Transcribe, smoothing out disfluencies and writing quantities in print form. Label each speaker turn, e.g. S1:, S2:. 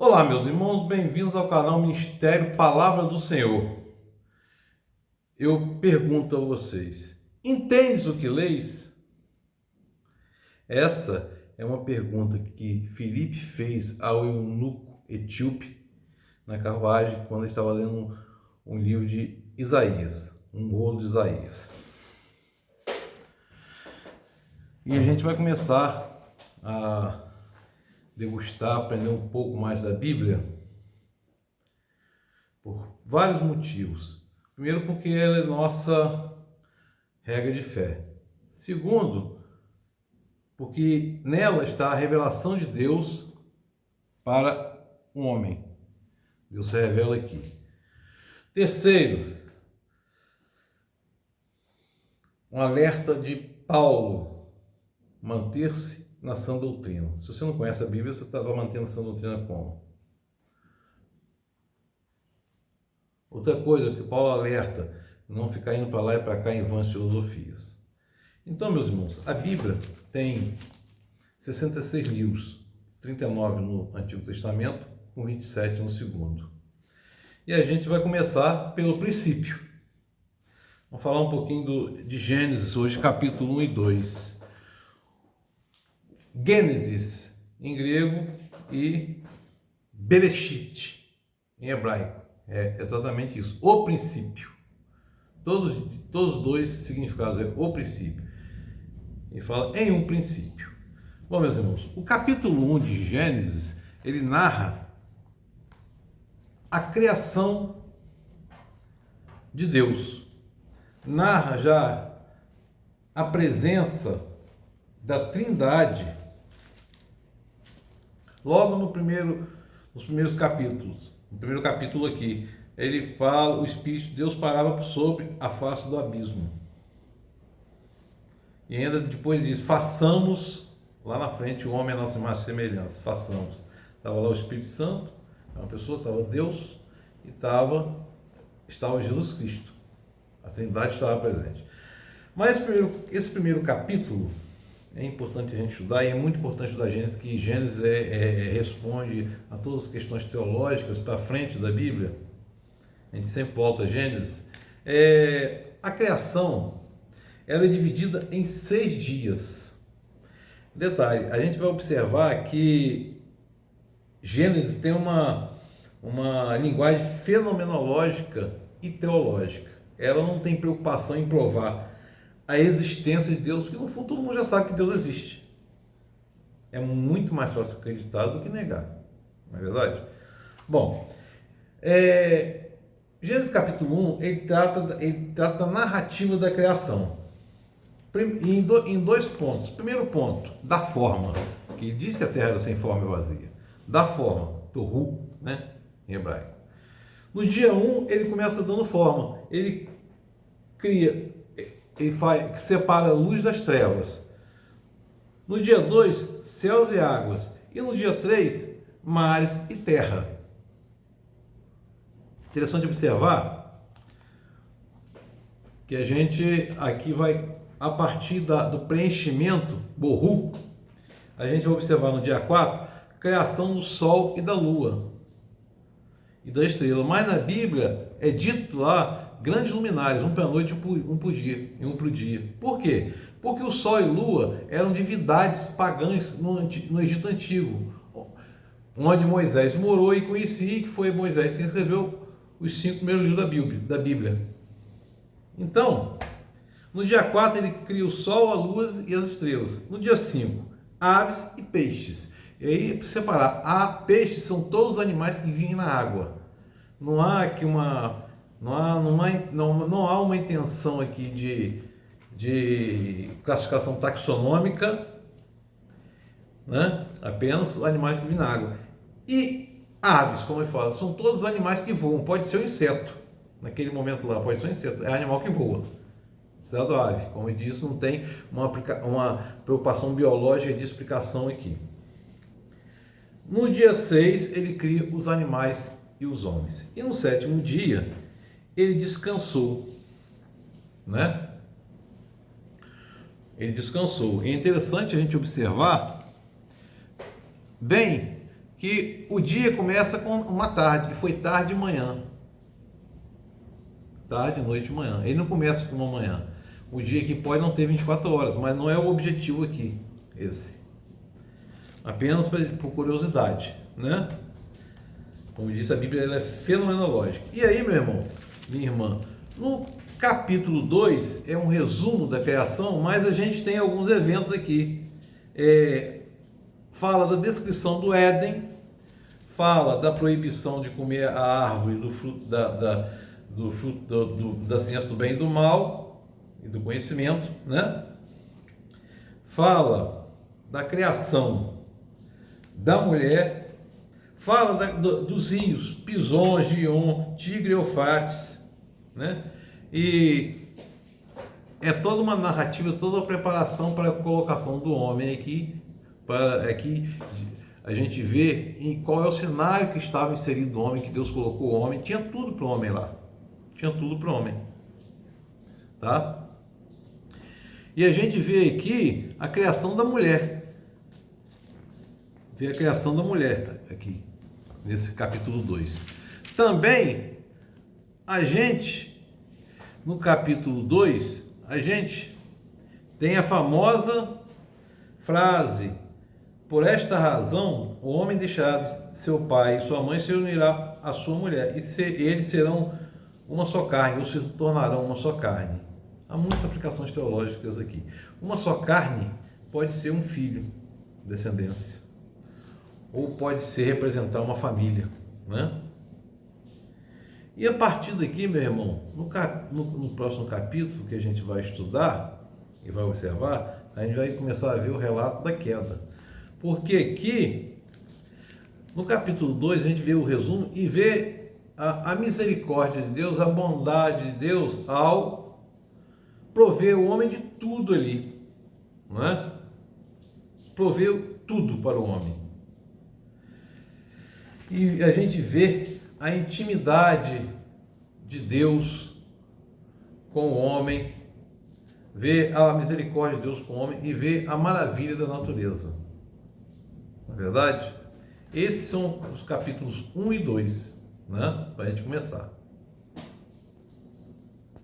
S1: Olá, meus irmãos, bem-vindos ao canal Ministério Palavra do Senhor. Eu pergunto a vocês: entendes o que leis? Essa é uma pergunta que Filipe fez ao eunuco etíope na carruagem quando ele estava lendo um livro de Isaías, um rolo de Isaías. E a gente vai começar a degustar, aprender um pouco mais da Bíblia por vários motivos. Primeiro, porque ela é nossa regra de fé. Segundo, porque nela está a revelação de Deus para o homem. Deus se revela aqui. Terceiro, um alerta de Paulo: manter-se na sã doutrina. Se você não conhece a Bíblia, você estava mantendo a sã doutrina como? Outra coisa que Paulo alerta: não ficar indo para lá e para cá em vãs filosofias. Então, meus irmãos, a Bíblia tem 66 livros, 39 no Antigo Testamento, com 27 no Segundo. E a gente vai começar pelo princípio. Vamos falar um pouquinho de Gênesis, hoje capítulo 1 e 2. Gênesis em grego e Bereshit em hebraico. É exatamente isso, o princípio. Todos os dois significados é o princípio. E fala em um princípio. Bom, meus irmãos, o capítulo 1 de Gênesis, ele narra a criação de Deus. Narra já a presença da Trindade logo nos primeiros capítulos. No primeiro capítulo aqui, ele fala: o Espírito de Deus parava sobre a face do abismo. E ainda depois diz: façamos, lá na frente, o homem a nossa imagem e semelhança. Façamos. Estava lá o Espírito Santo, uma pessoa, estava Deus e estava Jesus Cristo. A Trindade estava presente. Mas esse primeiro capítulo é importante a gente estudar, e é muito importante estudar Gênesis, que Gênesis responde a todas as questões teológicas para frente da Bíblia. A gente sempre volta a Gênesis. A criação, ela é dividida em 6 dias. Detalhe, a gente vai observar que Gênesis tem uma linguagem fenomenológica e teológica. Ela não tem preocupação em provar a existência de Deus, porque no fundo todo mundo já sabe que Deus existe. É muito mais fácil acreditar do que negar, não é verdade? Bom, Gênesis capítulo 1, ele trata a narrativa da criação. Em 2 pontos. Primeiro ponto, da forma, que diz que a terra era sem forma e vazia. Da forma, tohu, né, em hebraico. No dia 1, ele começa dando forma. Ele separa a luz das trevas. No dia 2, céus e águas. E no dia 3, mares e terra. Interessante observar que a gente aqui vai, a partir do preenchimento, Bohu, a gente vai observar no dia 4, criação do sol e da lua e da estrela. Mas na Bíblia é dito lá grandes luminares, um para a noite e um para o dia. Por quê? Porque o sol e lua eram divindades pagãs no Egito Antigo, onde Moisés morou e conhecia, que foi Moisés quem escreveu os 5 primeiros livros da Bíblia. Então, no dia 4 ele cria o sol, a lua e as estrelas. No dia 5, aves e peixes. E aí, para separar, peixes são todos os animais que vivem na água. Não há aqui não há uma intenção aqui de classificação taxonômica, né? Apenas os animais que vivem na água. E aves, como eu falo, são todos animais que voam. Pode ser um inseto, naquele momento lá, pode ser um inseto, é animal que voa. Considerado ave. Como eu disse, não tem uma preocupação biológica de explicação aqui. No dia 6, ele cria os animais e os homens. E no 7º dia, ele descansou, né? Ele descansou. E é interessante a gente observar bem que o dia começa com uma tarde, e foi tarde e manhã. Tarde, noite e manhã. Ele não começa com uma manhã. O dia que pode não ter 24 horas, mas não é o objetivo aqui, esse. Apenas por curiosidade, né? Como disse a Bíblia, ela é fenomenológica. E aí, meu irmão, minha irmã, no capítulo 2 é um resumo da criação, mas a gente tem alguns eventos aqui. Fala da descrição do Éden, fala da proibição de comer a árvore do fruto da ciência do bem e do mal e do conhecimento, né? Fala da criação da mulher, fala dos rios Pison, Gion, Tigre e Eufrates, né? E é toda uma narrativa, toda uma preparação para a colocação do homem aqui, para aqui a gente vê em qual é o cenário que estava inserido o homem, que Deus colocou o homem. Tinha tudo para o homem lá, tinha tudo para o homem, tá? E a gente vê aqui a criação da mulher, vê a criação da mulher aqui, nesse capítulo 2. Também, a gente, no capítulo 2, a gente tem a famosa frase: por esta razão, o homem deixará seu pai e sua mãe, se unirá à sua mulher, e eles serão uma só carne, ou se tornarão uma só carne. Há muitas aplicações teológicas aqui. Uma só carne pode ser um filho, descendência, ou pode ser representar uma família, né? E a partir daqui, meu irmão, no próximo capítulo que a gente vai estudar e vai observar, a gente vai começar a ver o relato da queda. Porque aqui, no capítulo 2, a gente vê o resumo e vê a misericórdia de Deus, a bondade de Deus ao prover o homem de tudo ali, não é? Proveu tudo para o homem. E a gente vê a intimidade de Deus com o homem, vê a misericórdia de Deus com o homem e vê a maravilha da natureza. Não é verdade? Esses são os capítulos 1 e 2, né? Para a gente começar.